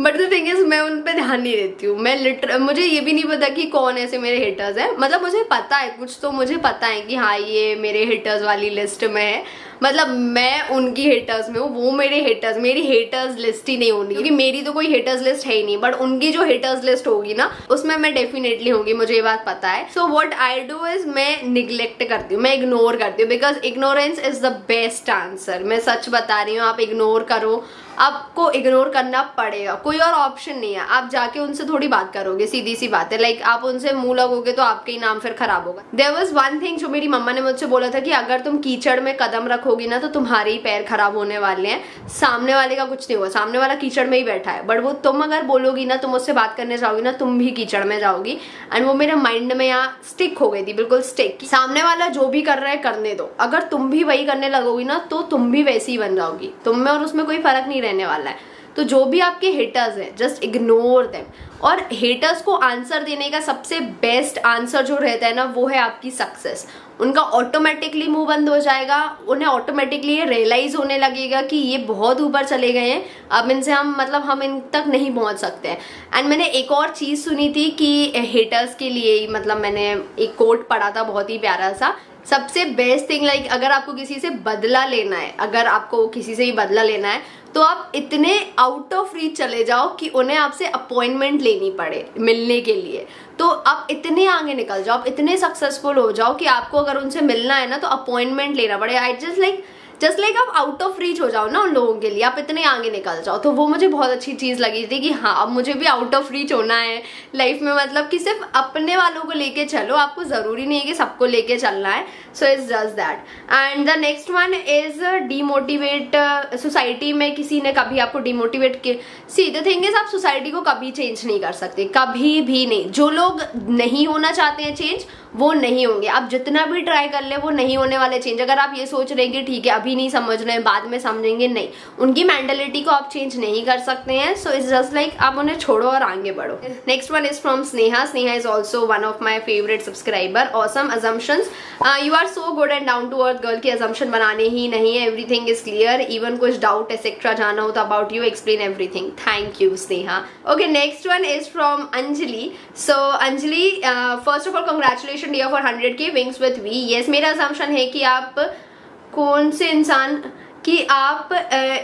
बट द थिंग इज मैं उन पे ध्यान नहीं देती हूँ। मैं मुझे ये भी नहीं पता कि कौन ऐसे मेरे हेटर्स हैं। मतलब मुझे पता है कुछ, तो मुझे पता है कि हाँ ये मेरे हेटर्स वाली लिस्ट में है, मतलब मैं उनकी हेटर्स में हूँ, वो मेरे हेटर्स, मेरी हेटर्स लिस्ट ही नहीं होनी, क्योंकि मेरी तो कोई हेटर्स लिस्ट है ही नहीं, बट उनकी जो हेटर्स लिस्ट होगी ना उसमें मैं डेफिनेटली होंगी, मुझे ये बात पता है। So what I do is मैं निग्लेक्ट करती हूँ, मैं इग्नोर करती हूँ, because ignorance is the best answer. मैं सच बता रही हूँ, आप इग्नोर करो, आपको इग्नोर करना पड़ेगा, कोई और ऑप्शन नहीं है। आप जाके उनसे थोड़ी बात करोगे, सीधी सी बात है, लाइक आप उनसे मुंह लगोगे तो आपका ही नाम फिर खराब होगा। देयर वाज वन थिंग जो मेरी मम्मा ने मुझसे बोला था कि अगर तुम कीचड़ में कदम रखोगी ना तो तुम्हारे ही पैर खराब होने वाले हैं, सामने वाले का कुछ नहीं हुआ, सामने वाला कीचड़ में ही बैठा है, बट वो तुम अगर बोलोगी ना, तुम उससे बात करने जाओगी ना, तुम भी कीचड़ में जाओगी। एंड वो मेरे माइंड में यहाँ स्टिक हो गई थी, बिल्कुल स्टिक। सामने वाला जो भी कर रहा है करने दो, अगर तुम भी वही करने लगोगी ना तो तुम भी वैसी ही बन जाओगी, तुम में और उसमें कोई फर्क नहीं रहने वाला है। तो जो भी आपके हेटर्स हैं जस्ट इग्नोर देम। और हेटर्स को आंसर देने का सबसे बेस्ट आंसर जो रहता है ना वो है आपकी सक्सेस। उनका ऑटोमेटिकली मुंह बंद हो जाएगा, उन्हें ऑटोमेटिकली ये रियलाइज होने लगेगा कि ये बहुत ऊपर चले गए हैं, अब इनसे हम इन तक नहीं पहुंच सकते हैं। एंड मैंने एक और चीज सुनी थी कि हेटर्स के लिए, मतलब मैंने एक कोट पढ़ा था बहुत ही प्यारा सा, सबसे बेस्ट थिंग लाइक अगर आपको किसी से बदला लेना है, अगर आपको किसी से ही बदला लेना है तो आप इतने आउट ऑफ रीच चले जाओ कि उन्हें आपसे अपॉइंटमेंट लेनी पड़े मिलने के लिए। तो आप इतने आगे निकल जाओ, आप इतने सक्सेसफुल हो जाओ कि आपको अगर उनसे मिलना है ना तो अपॉइंटमेंट लेना पड़े। आई जस्ट लाइक आप आउट ऑफ रीच हो जाओ ना उन लोगों के लिए, आप इतने आगे निकल जाओ। तो वो मुझे बहुत अच्छी चीज लगी थी कि हाँ अब मुझे भी आउट ऑफ रीच होना है लाइफ में, मतलब कि सिर्फ अपने वालों को लेके चलो, आपको जरूरी नहीं है कि सबको लेके चलना है। So it's just that. And the next one is demotivate. Society में किसी ने कभी आपको डिमोटिवेट किया, सी द थिंग इज आप सोसाइटी को कभी चेंज नहीं कर सकते, कभी भी नहीं। जो लोग नहीं होना चाहते हैं चेंज वो नहीं होंगे, आप जितना भी ट्राई कर ले वो नहीं होने वाले चेंज। अगर आप ये सोच रहे हैं कि ठीक है अभी नहीं समझ रहे हैं बाद में समझेंगे, नहीं, उनकी मेंटालिटी को आप चेंज नहीं कर सकते हैं। सो इट्स जस्ट लाइक आप उन्हें छोड़ो और आगे बढ़ो। Next one is from Sneha. Sneha is also one of my favourite subscriber. Awesome assumptions, you are so good and down to earth girl. की assumption बनाने ही नहीं है, एवरीथिंग इज क्लियर, इवन कुछ डाउट एक्सेट्रा जाना हो तो about you explain everything. Thank you Sneha. Okay, next one is from Anjali. So Anjali, first of all congratulation dear for 100K wings with we. Yes, मेरा assumption है कि आप कौन से इंसान कि आप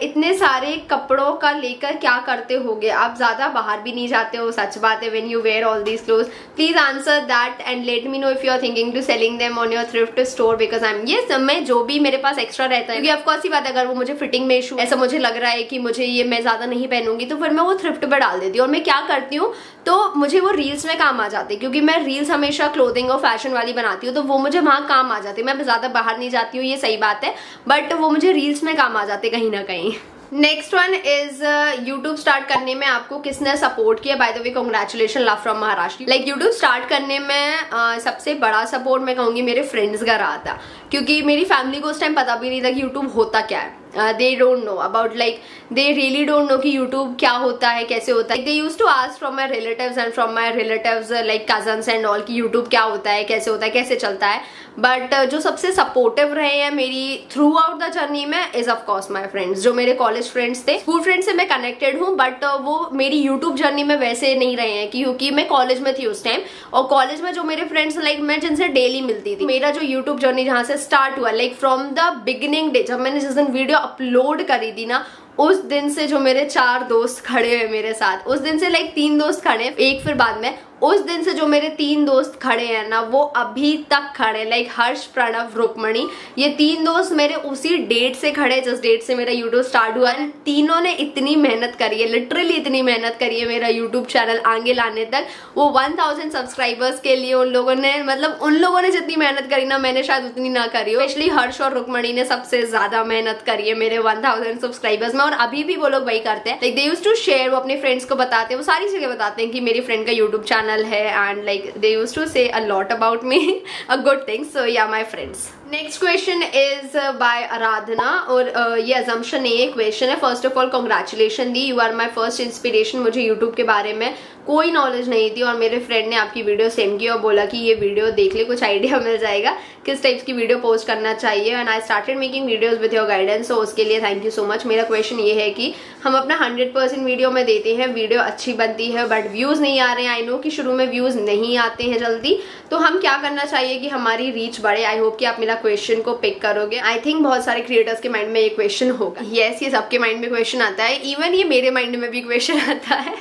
इतने सारे कपड़ों का लेकर क्या करते होगे, आप ज्यादा बाहर भी नहीं जाते हो, सच बात है। When you wear all these clothes, please answer that and let me know if you are thinking to selling them on your thrift store, because I am yes, मैं जो भी मेरे पास एक्स्ट्रा रहता है, क्योंकि ऑफकोर्स ही बात है, अगर वो मुझे फिटिंग में इशू ऐसा मुझे लग रहा है कि मुझे ये मैं ज्यादा नहीं पहनूंगी तो फिर मैं वो थ्रिफ्ट पे डाल देती हूँ। और मैं क्या करती हूँ तो मुझे वो रील्स में काम आ जाती है, क्योंकि मैं रील्स हमेशा क्लोथिंग और फैशन वाली बनाती हूँ, तो वो मुझे वहां काम आ जाती है। मैं ज्यादा बाहर नहीं जाती हूँ, ये सही बात है, बट वो मुझे रील्स में काम आ जाते कहीं ना कहीं। Next one is YouTube start करने में आपको किसने सपोर्ट किया? By the way congratulation, love from Maharashtra. Like YouTube start करने में सबसे बड़ा सपोर्ट मैं कहूंगी मेरे फ्रेंड्स का रहा था, क्योंकि मेरी फैमिली को उस टाइम पता भी नहीं था कि यूट्यूब होता क्या है। they don't know about, like they really don't know कि YouTube क्या होता है, कैसे होता है. They used to ask from my relatives and from my relatives like cousins and all कि YouTube क्या होता है, कैसे चलता है. बट जो सबसे सपोर्टिव रहे हैं मेरी थ्रू आउट द जर्नी में is of course my friends. जो मेरे कॉलेज फ्रेंड्स थे, स्कूल फ्रेंड्स से मैं कनेक्टेड हूँ, बट वो मेरी यूट्यूब जर्नी में वैसे नहीं रहे हैं क्योंकि मैं कॉलेज में थी उस टाइम. और कॉलेज में जो मेरे फ्रेंड्स लाइक मैं जिनसे डेली मिलती थी, मेरा जो यूट्यूब जर्नी जहाँ से स्टार्ट हुआ like from the beginning day, जब मैंने जिस दिन वीडियो अपलोड करी थी ना, उस दिन से जो मेरे 4 दोस्त खड़े हुए मेरे साथ, उस दिन से लाइक 3 दोस्त खड़े, एक फिर बाद में, उस दिन से जो मेरे 3 दोस्त खड़े हैं ना वो अभी तक खड़े. लाइक हर्ष, प्रणव, रुक्मणी, ये 3 दोस्त मेरे उसी डेट से खड़े जिस डेट से मेरा यूट्यूब स्टार्ट हुआ. तीनों ने इतनी मेहनत करी है, लिटरली इतनी मेहनत करी है मेरा यूट्यूब चैनल आगे लाने तक. वो 1000 सब्सक्राइबर्स के लिए उन लोगों ने, मतलब उन लोगों ने जितनी मेहनत करी ना, मैंने शायद उतनी ना करी हो. स्पेशली हर्ष और रुक्मणी ने सबसे ज्यादा मेहनत करी है मेरे 1000 सब्सक्राइबर्स में. और अभी भी वो लोग वही करते हैं. Like they used to share, वो अपने फ्रेंड्स को बताते हैं, वो सारी जगह बताते हैं कि मेरी फ्रेंड का यूट्यूब चैनल है. And like they used to say a lot about me, a good thing. So yeah, my friends. Next question is by Aradhana. और ये assumption नहीं है, क्वेश्चन है. फर्स्ट ऑफ ऑल कॉन्ग्रेचुलेशन दी, you are my first inspiration. मुझे YouTube के बारे में कोई नॉलेज नहीं थी और मेरे फ्रेंड ने आपकी वीडियो सेंड की और बोला कि ये वीडियो देख ले, कुछ आइडिया मिल जाएगा किस टाइप की वीडियो पोस्ट करना चाहिए. And I started making videos with your guidance, so उसके लिए थैंक यू सो मच. मेरा क्वेश्चन ये है कि हम अपना 100% वीडियो में देते हैं, वीडियो अच्छी बनती है बट व्यूज नहीं आ रहे हैं. आई नो कि शुरू में व्यूज नहीं आते हैं जल्दी, तो हम क्या करना चाहिए कि हमारी रीच बढ़े. आई होप कि आप मेरा क्वेश्चन को पिक करोगे. आई थिंक बहुत सारे क्रिएटर्स के माइंड में ये क्वेश्चन होगा. यस, ये सबके माइंड में क्वेश्चन आता है, इवन ये मेरे माइंड में भी क्वेश्चन आता है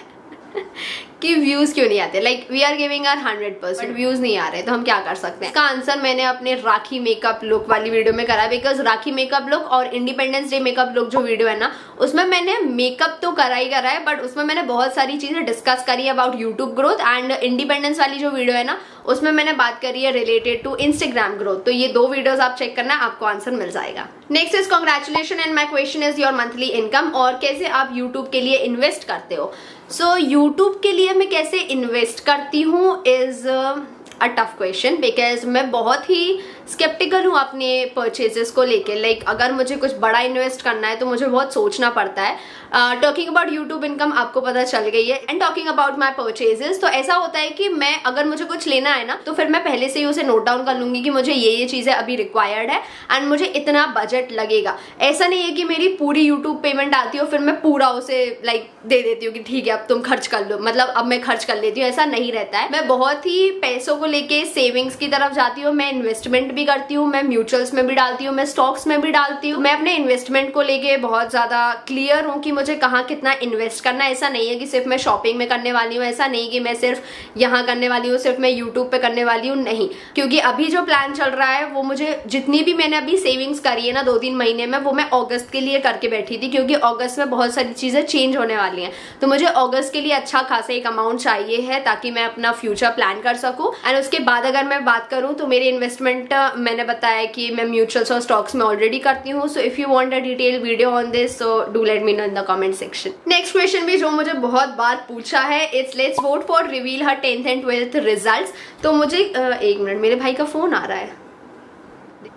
कि व्यूज क्यों नहीं आते. Like we are giving our 100%, views नहीं आ रहे, तो हम क्या कर सकते हैं. इसका आंसर मैंने अपने राखी मेकअप लुक वाली वीडियो में करा, बिकॉज राखी मेकअप लुक और इंडिपेंडेंस डे मेकअप लुक जो वीडियो है ना, उसमें मैंने मेकअप तो करा है, बट उसमें मैंने बहुत सारी चीजें डिस्कस करी है about YouTube growth. And independence वाली जो वीडियो है ना, उसमें मैंने बात करी है रिलेटेड टू इंस्टाग्राम ग्रोथ. तो ये 2 वीडियोस आप चेक करना, आपको आंसर मिल जाएगा. Next is congratulation and my question is your monthly income. और कैसे आप यूट्यूब के लिए इन्वेस्ट करते हो. सो यूट्यूब के लिए मैं कैसे इन्वेस्ट करती हूँ is a tough question, because मैं बहुत ही स्केप्टिकल हूँ अपने परचेजेस को लेके. लाइक अगर मुझे कुछ बड़ा इन्वेस्ट करना है तो मुझे बहुत सोचना पड़ता है. टॉकिंग अबाउट यूट्यूब इनकम आपको पता चल गई है. And talking about my purchases, तो ऐसा होता है कि मैं अगर मुझे कुछ लेना है ना, तो फिर मैं पहले से ही उसे नोट डाउन कर लूंगी कि मुझे ये चीजें अभी रिक्वायर्ड है एंड मुझे इतना बजट लगेगा. ऐसा नहीं है कि मेरी पूरी यूट्यूब पेमेंट आती है और फिर मैं पूरा उसे लाइक दे देती हूँ कि ठीक है अब तुम खर्च कर लो, मतलब अब मैं खर्च कर लेती हूँ. ऐसा नहीं रहता है. मैं बहुत ही पैसों को लेके सेविंग्स की तरफ जाती हूँ. मैं इन्वेस्टमेंट भी करती हूँ, मैं म्यूचुअल्स में भी डालती हूँ, मैं स्टॉक्स में भी डालती हूँ. मैं अपने इन्वेस्टमेंट को लेके बहुत ज्यादा क्लियर हूँ कि मुझे कहाँ कितना इन्वेस्ट करना है. ऐसा नहीं है कि सिर्फ मैं शॉपिंग में करने वाली हूँ, ऐसा नहीं कि मैं सिर्फ यहाँ करने वाली हूँ, सिर्फ मैं यूट्यूब पे करने वाली हूँ, नहीं. क्योंकि अभी जो प्लान चल रहा है वो मुझे जितनी भी मैंने अभी सेविंग्स करी है ना 2-3 महीने में, वो मैं अगस्त के लिए करके बैठी थी, क्योंकि अगस्त में बहुत सारी चीजें चेंज होने वाली हैं. तो मुझे अगस्त के लिए अच्छा खासा एक अमाउंट चाहिए है ताकि मैं अपना फ्यूचर प्लान कर सकूं. एंड उसके बाद अगर मैं बात करूं तो मेरे इन्वेस्टमेंट मैंने बताया कि मैं म्यूचुअल्स और स्टॉक्स में ऑलरेडी करती हूँ. So if you want a detail video on this, so do let me no in the comment section. Next question भी जो मुझे बहुत बार पूछा है, it's let's vote for reveal her 10th and 12th results. तो मुझे 1 मिनट, मेरे भाई का फोन आ रहा है.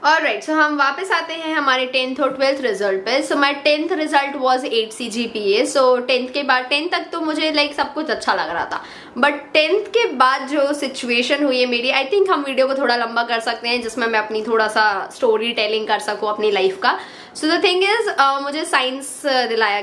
ऑलराइट, सो हम वापस आते हैं हमारे 10th और 12th रिजल्ट पे. So my 10th result was 8 CGPA. So 10th के बाद 10th तक तो मुझे लाइक सब कुछ अच्छा लग रहा था, बट 10th के बाद जो सिचुएशन हुई है मेरी, आई थिंक हम वीडियो को थोड़ा लंबा कर सकते हैं जिसमें मैं अपनी थोड़ा सा स्टोरी टेलिंग कर सकूं अपनी लाइफ का. सो द थिंग इज मुझे साइंस दिलाया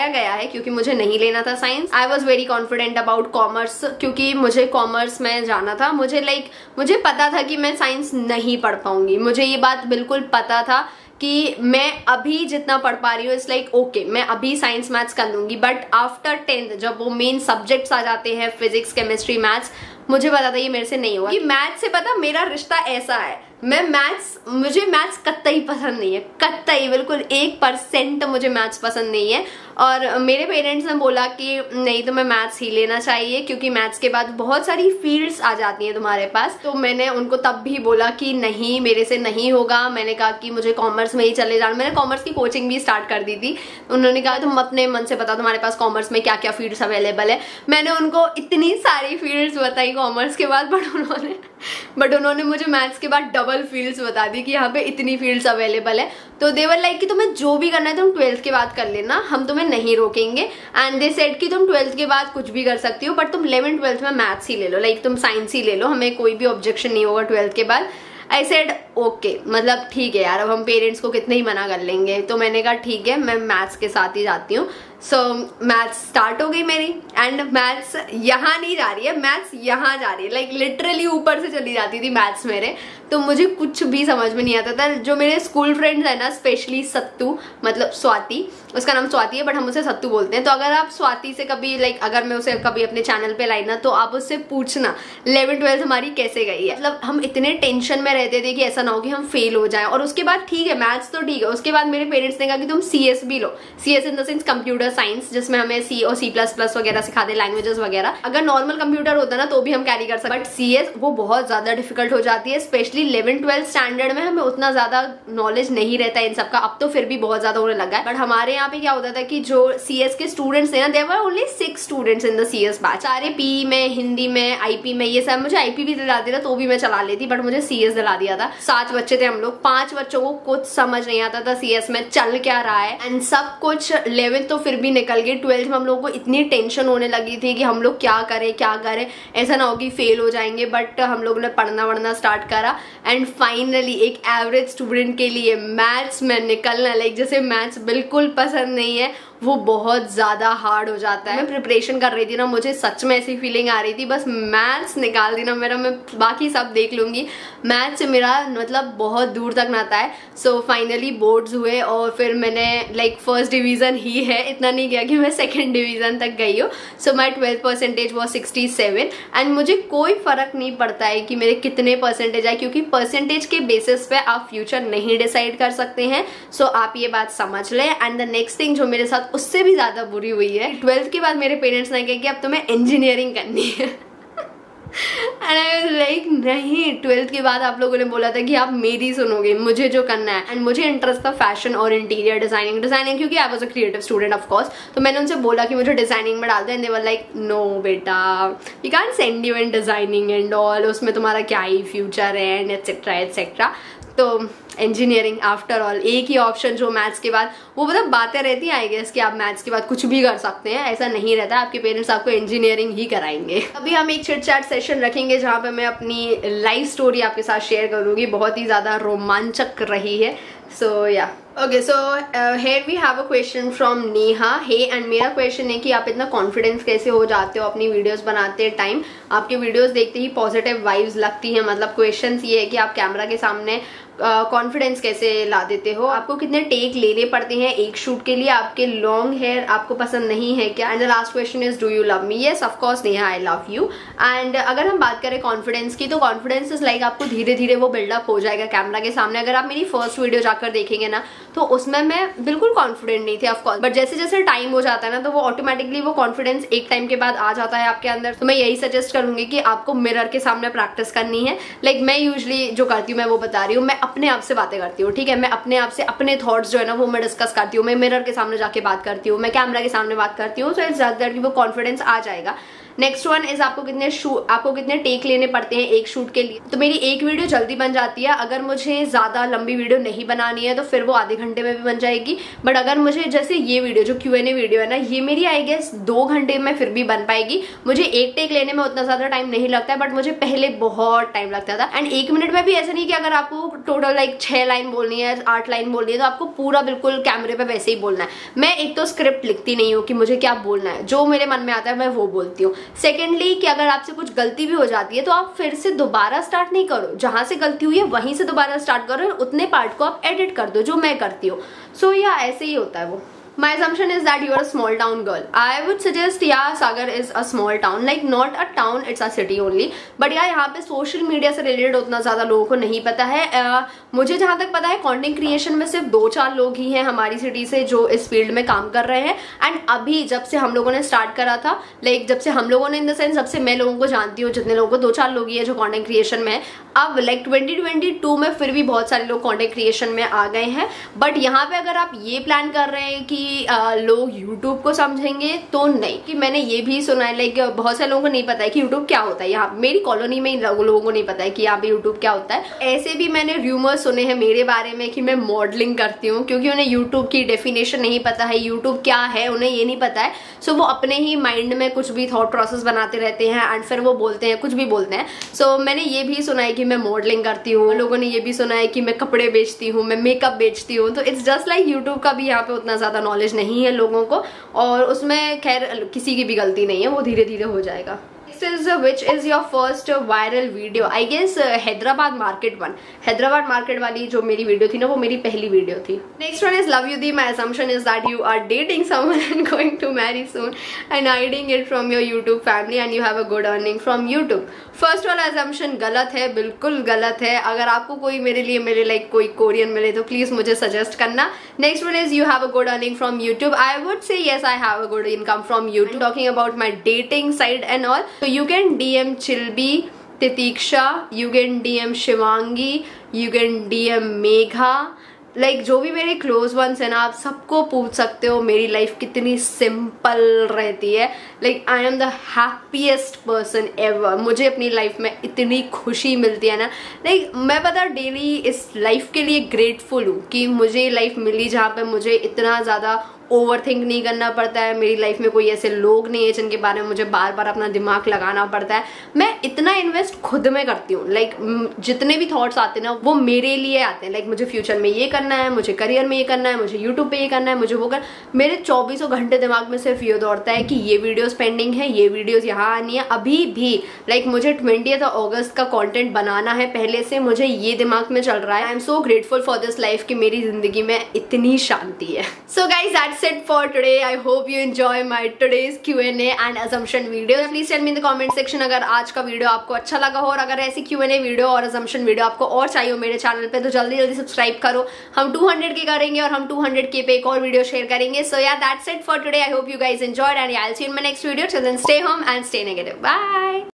गया है क्योंकि मुझे नहीं लेना था science. I was very confident about commerce क्योंकि मुझे कॉमर्स में जाना था. मुझे पता था कि मैं साइंस नहीं पढ़ पाऊंगी. मुझे ये बात बिल्कुल पता था कि मैं अभी जितना पढ़ पा रही हूँ इट्स लाइक ओके, मैं अभी साइंस मैथ्स कर लूंगी. बट आफ्टर 10th जब वो मेन सब्जेक्ट्स आ जाते हैं, फिजिक्स, केमिस्ट्री, मैथ्स, मुझे पता था ये मेरे से नहीं होगा. कि मैथ्स से पता मेरा रिश्ता ऐसा है, मुझे मैथ्स कतई पसंद नहीं है, कतई, बिल्कुल 1% मुझे मैथ्स पसंद नहीं है. और मेरे पेरेंट्स ने बोला कि नहीं तुम्हें मैथ्स ही लेना चाहिए क्योंकि मैथ्स के बाद बहुत सारी फील्ड्स आ जाती हैं तुम्हारे पास। तो मैंने उनको तब भी बोला कि नहीं मेरे से नहीं होगा। मैंने कहा कि मुझे कॉमर्स में ही चले जाना। मैंने कॉमर्स की कोचिंग भी स्टार्ट कर दी थी। उन्होंने कहा तुम अपने मन से बताओ तुम्हारे पास कॉमर्स में क्या क्या फील्ड्स अवेलेबल है। मैंने उनको इतनी सारी फील्ड्स बताई कॉमर्स के बाद, बट उन्होंने मुझे मैथ्स के बाद डबल फील्ड्स बता दी कि यहाँ पे इतनी फील्ड्स अवेलेबल है। तो दे वर लाइक कि तुम्हें जो भी करना है तुम 12th के बाद कर लेना, हम तुम्हें नहीं रोकेंगे। एंड दे सेड कि तुम 12th के बाद कुछ भी कर सकती हो बट तुम 11th 12th में मैथ्स ही ले लो, लाइक तुम साइंस ही ले लो, हमें कोई भी ऑब्जेक्शन नहीं होगा 12th के बाद। आई सेड ओके, मतलब ठीक है यार, अब हम पेरेंट्स को कितने ही मना कर लेंगे। तो मैंने कहा ठीक है मैं मैथ्स के साथ ही जाती हूँ। सो मैथ्स स्टार्ट हो गई मेरी एंड मैथ्स यहाँ नहीं जा रही है, मैथ्स यहाँ जा रही है, लाइक लिटरली ऊपर से चली जाती थी मैथ्स मेरे। तो मुझे कुछ भी समझ में नहीं आता था। जो मेरे स्कूल फ्रेंड्स है ना, स्पेशली सत्तू, मतलब स्वाति, उसका नाम स्वाति है बट हम उसे सत्तू बोलते हैं। तो अगर आप स्वाति से कभी लाइक अगर मैं उसे कभी अपने चैनल पे लाई ना तो आप उससे पूछना 11th 12th हमारी कैसे गई है। मतलब हम इतने टेंशन में रहते थे कि ऐसा ना हो कि हम फेल हो जाएं। और उसके बाद ठीक है मैथ्स तो ठीक है, उसके बाद मेरे पेरेंट्स ने कहा कि तुम CS भी लो, CS in the sense computer science, जिसमें हमें C और C++ वगैरह सिखाते, लैंग्वेजेस वगैरह। अगर नॉर्मल कंप्यूटर होता ना तो भी हम कैरी कर सकते, बट CS वो बहुत ज्यादा डिफिकल्ट हो जाती है। स्पेशली 11th 12th स्टैंडर्ड में हमें उतना ज्यादा नॉलेज नहीं रहता है इन सबका। अब तो फिर भी बहुत ज्यादा होने लगा है, बट हमारे यहाँ पे क्या होता था कि जो CS के स्टूडेंट्स थे ना, there were only 6 students in the CS batch. सारे PE में, हिंदी में, IP में, ये सब। मुझे IP भी दिलाते थे तो भी मैं चला लेती, बट मुझे CS दिला दिया था। 7 बच्चे थे हम लोग, 5 बच्चों को कुछ समझ नहीं आता था CS में चल क्या रहा है। एंड सब कुछ 11th तो फिर भी निकल गई, 12th में हम लोगों को इतनी टेंशन होने लगी थी कि हम लोग क्या करें, ऐसा ना हो कि फेल हो जाएंगे। बट हम लोगों ने पढ़ना वढ़ना स्टार्ट करा एंड फाइनली एक एवरेज स्टूडेंट के लिए मैथ्स में निकलना, लाइक जैसे मैथ्स बिल्कुल पसंद नहीं है वो बहुत ज्यादा हार्ड हो जाता है। मैं प्रिपरेशन कर रही थी ना, मुझे सच में ऐसी फीलिंग आ रही थी बस मैथ्स निकाल दी ना मेरा, मैं बाकी सब देख लूंगी, मैथ्स से मेरा मतलब बहुत दूर तक नाता है। सो फाइनली बोर्ड्स हुए और फिर मैंने लाइक फर्स्ट डिवीजन ही है, इतना नहीं गया कि मैं सेकंड डिवीजन तक गई हूँ। सो माई 12th परसेंटेज वो 67 एंड मुझे कोई फर्क नहीं पड़ता है कि मेरे कितने परसेंटेज आए, क्योंकि परसेंटेज के बेसिस पे आप फ्यूचर नहीं डिसाइड कर सकते हैं। सो आप ये बात समझ लें। एंड द नेक्स्ट थिंग जो मेरे साथ उससे भी ज्यादा बुरी हुई है, 12th के बाद मेरे पेरेंट्स ने कहा कि अब तुम्हें इंजीनियरिंग करनी है। एंड आई वाज लाइक नहीं, 12th के बाद आप लोगों ने बोला था कि आप मेरी सुनोगे, मुझे जो करना है। एंड मुझे इंटरेस्ट था फैशन और इंटीरियर डिजाइनिंग क्योंकि I was a creative student of course. तो मैंने उनसे बोला कि मुझे डिजाइनिंग में डाल दो and they were like no बेटा, we can't send you in designing and all, उसमें तुम्हारा क्या ही फ्यूचर है एंड एटसेट्रा एटसेट्रा। तो इंजीनियरिंग आफ्टर ऑल एक ही ऑप्शन जो मैथ्स के बाद, वो मतलब बातें रहती है आई गेस कि आप मैथ्स के बाद कुछ भी कर सकते हैं, ऐसा नहीं रहता। आपके पेरेंट्स आपको इंजीनियरिंग ही कराएंगे। अभी हम एक चिट चैट सेशन रखेंगे जहाँ पे मैं अपनी लाइफ स्टोरी आपके साथ शेयर करूंगी, बहुत ही ज्यादा रोमांचक रही है। So yeah okay, so here we have a question from Neha. Hey and मेरा क्वेश्चन है कि आप इतना कॉन्फिडेंस कैसे हो जाते हो अपनी वीडियोस बनाते टाइम? आपके वीडियोस देखते ही पॉजिटिव वाइब्स लगती है। मतलब क्वेश्चन ये है कि आप कैमरा के सामने कॉन्फिडेंस कैसे ला देते हो? आपको कितने टेक लेने पड़ते हैं एक शूट के लिए? आपके लॉन्ग हेयर आपको पसंद नहीं है क्या? And the last question is do you love me? Yes of course Neha, I love you. And अगर हम बात करें कॉन्फिडेंस की, तो कॉन्फिडेंस इज लाइक आपको धीरे धीरे वो बिल्डअप हो जाएगा कैमरा के सामने। अगर आप मेरी फर्स्ट वीडियो जाकर देखेंगे ना तो उसमें मैं बिल्कुल कॉन्फिडेंट नहीं थी ऑफकोर्स, बट जैसे जैसे टाइम हो जाता है ना तो वो ऑटोमेटिकली वो कॉन्फिडेंस एक टाइम के बाद आ जाता है आपके अंदर। तो मैं यही सजेस्ट करूंगी कि आपको मिरर के सामने प्रैक्टिस करनी है। लाइक मैं यूजुअली जो करती हूँ मैं वो बता रही हूँ, मैं अपने आप से बातें करती हूँ, ठीक है? मैं अपने आप से अपने थॉट्स जो है ना वो मैं डिस्कस करती हूँ, मैं मिरर के सामने जाके बात करती हूँ, मैं कैमरा के सामने बात करती हूँ। सो इट्स दैट वो कॉन्फिडेंस आ जाएगा। नेक्स्ट वन इज आपको कितने टेक लेने पड़ते हैं एक शूट के लिए? तो मेरी एक वीडियो जल्दी बन जाती है। अगर मुझे ज्यादा लंबी वीडियो नहीं बनानी है तो फिर वो आधे घंटे में भी बन जाएगी। बट अगर मुझे जैसे ये वीडियो जो Q&A वीडियो है ना, ये मेरी आई गेस 2 घंटे में फिर भी बन पाएगी। मुझे एक टेक लेने में उतना ज्यादा टाइम नहीं लगता है, बट मुझे पहले बहुत टाइम लगता था। एंड 1 मिनट में भी ऐसा नहीं कि अगर आपको टोटल लाइक 6 लाइन बोलनी है, 8 लाइन बोलनी है, तो आपको पूरा बिल्कुल कैमरे पे वैसे ही बोलना है। मैं एक तो स्क्रिप्ट लिखती नहीं हूँ कि मुझे क्या बोलना है, जो मेरे मन में आता है मैं वो बोलती हूँ। सेकेंडली कि अगर आपसे कुछ गलती भी हो जाती है तो आप फिर से दोबारा स्टार्ट नहीं करो, जहां से गलती हुई है वहीं से दोबारा स्टार्ट करो और उतने पार्ट को आप एडिट कर दो, जो मैं करती हूँ। सो या ऐसे ही होता है वो। My assumption is that you are a small town girl. I would suggest, yeah, Sagar is a small town, like not a town, it's a city only. But yeah, यहाँ पे सोशल मीडिया से related उतना ज्यादा लोगों को नहीं पता है. मुझे जहाँ तक पता है कंटेंट क्रिएशन में सिर्फ 2-4 लोग ही हैं हमारी सिटी से जो इस फील्ड में काम कर रहे हैं. एंड अभी जब से हम लोगों ने स्टार्ट करा था, लाइक जब से हम लोगों ने, इन द सेंस जब से मैं लोगों को जानती हूँ, जितने लोगों को 2-4 लोग ही है जो कंटेंट क्रिएशन में है. अब लाइक 2022 में फिर भी बहुत सारे लोग कंटेंट क्रिएशन में आ गए हैं. बट यहाँ पे अगर आप ये प्लान कर रहे हैं कि लोग यूट्यूब को समझेंगे, तो नहीं. कि मैंने ये भी सुना है, लाइक बहुत सारे लोगों को नहीं पता है कि यूट्यूब क्या होता है. यहाँ मेरी कॉलोनी में लोगों को नहीं पता है कि यहाँ पे यूट्यूब क्या होता है. ऐसे भी मैंने रूमर्स सुने हैं मेरे बारे में कि मैं मॉडलिंग करती हूँ, क्योंकि उन्हें यूट्यूब की डेफिनेशन नहीं पता है, यूट्यूब क्या है उन्हें ये नहीं पता है. सो वो अपने ही माइंड में कुछ भी थॉट प्रोसेस बनाते रहते हैं एंड फिर वो बोलते हैं, कुछ भी बोलते हैं. सो मैंने ये भी सुना है कि मैं मॉडलिंग करती हूँ. लोगों ने ये भी सुना है कि मैं कपड़े बेचती हूँ, मैं मेकअप बेचती हूँ. तो इट्स जस्ट लाइक यूट्यूब का भी यहाँ पे उतना ज्यादा नॉलेज नहीं है लोगों को, और उसमें खैर किसी की भी गलती नहीं है, वो धीरे धीरे हो जाएगा. Which is your first viral video? I guess Hyderabad market one. Hyderabad market वाली जो मेरी वीडियो थी ना, वो मेरी पहली वीडियो थी. Next one is Love You Di. My assumption is that you are dating someone and going to marry soon and hiding it from your YouTube family and you have a good earning from YouTube. First वाला assumption गलत है, बिल्कुल गलत है. अगर आपको कोई मेरे लिए मिले, लाइक कोई कोरियन मिले, तो प्लीज मुझे सजेस्ट करना. Next one is you have a good earning from YouTube. I would say yes, I have a good income from YouTube. Talking about my dating side and all. So you can DM Chilbi, Titiksha, you can DM Shivangi, you can DM Megha. Like जो भी मेरे close ones है ना, आप सबको पूछ सकते हो मेरी लाइफ कितनी सिंपल रहती है. Like I am the happiest person ever. मुझे अपनी लाइफ में इतनी खुशी मिलती है ना. लाइक मैं पता डेली इस लाइफ के लिए ग्रेटफुल हूँ कि मुझे लाइफ मिली जहाँ पे मुझे इतना ज़्यादा ओवर थिंक नहीं करना पड़ता है. मेरी लाइफ में कोई ऐसे लोग नहीं है जिनके बारे में मुझे बार बार अपना दिमाग लगाना पड़ता है. मैं इतना इन्वेस्ट खुद में करती हूँ. लाइक जितने भी थॉट्स आते हैं ना, वो मेरे लिए आते हैं. लाइक मुझे फ्यूचर में ये करना है, मुझे करियर में ये करना है, मुझे यूट्यूब पे ये करना है, मुझे वो कर. मेरे 24 घंटे दिमाग में सिर्फ ये दौड़ता है कि ये वीडियोस पेंडिंग है, ये वीडियोस यहाँ आनी है. अभी भी लाइक मुझे 20 अगस्त का कॉन्टेंट बनाना है पहले से, मुझे ये दिमाग में चल रहा है. I am so grateful for this life कि मेरी जिंदगी में इतनी शांति है. So guys that's it for today. I hope you enjoy my today's Q&A and assumption video. Please tell me in the comment section अगर आज का वीडियो आपको अच्छा लगा हो, और अगर ऐसी Q&A वीडियो और assumption वीडियो आपको और चाहिए हो मेरे चैनल पे, तो जल्दी जल्दी सब्सक्राइब करो. हम 200 के करेंगे और हम 200 पे एक और वीडियो शेयर करेंगे. So yeah, that's it for today. I hope you guys enjoyed and yeah, I'll see you in my next video. Till then, stay home and stay negative. Bye.